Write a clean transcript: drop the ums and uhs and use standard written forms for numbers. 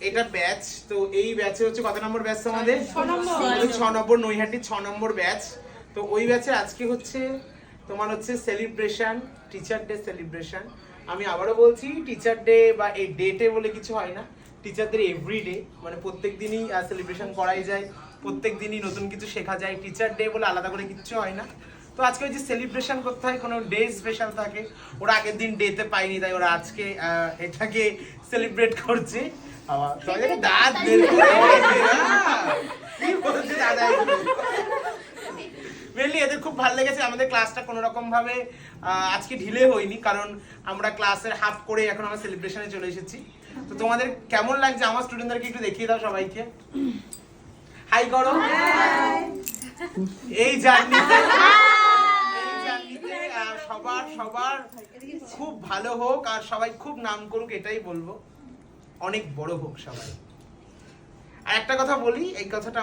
এটা ব্যাচ, তো এই ব্যাচে হচ্ছে কত নম্বর ব্যাচ তোমাদের? 6 নম্বর, নৈহাটি 6 নম্বর ব্যাচ। তো ওই ব্যাচে আজকে হচ্ছে তোমার হচ্ছে সেলিব্রেশন, টিচার ডে সেলিব্রেশন। আমি আবারও বলছি, টিচার ডে বা এই ডেটে বলে কিছু হয় না, টিচারদের এভরিডে, মানে প্রত্যেক দিনই সেলিব্রেশন করাই যায়, প্রত্যেক দিনই নতুন কিছু শেখা যায়। টিচার ডে বলে আলাদা করে কিচ্ছু হয় না। তো আজকে ওই যে সেলিব্রেশন করতে হয়, কোনো ডে স্পেশাল থাকে, ওরা আগের দিন ডেতে পায়নি, তাই ওরা আজকে এটাকে সেলিব্রেট করছে। দাঁত বের করে কি বলছে দাদা, মেনলি এদের খুব ভালো লেগেছে। আমাদের ক্লাসটা কোনো রকম ভাবে আজকে ঢিলে হয়নি, কারণ আমরা ক্লাসের হাফ করে এখন আমরা সেলিব্রেশনে চলে এসেছি। তো তোমাদের কেমন লাগছে? আমার স্টুডেন্টদেরকে একটু দেখিয়ে দাও সবাইকে, হাই করো। এই জার্নিতে সবার খুব ভালো হোক, আর সবাই খুব নাম করুক, এটাই বলবো। অনেক বড় হোক সবাই। আর একটা কথা বলি, এই কথাটা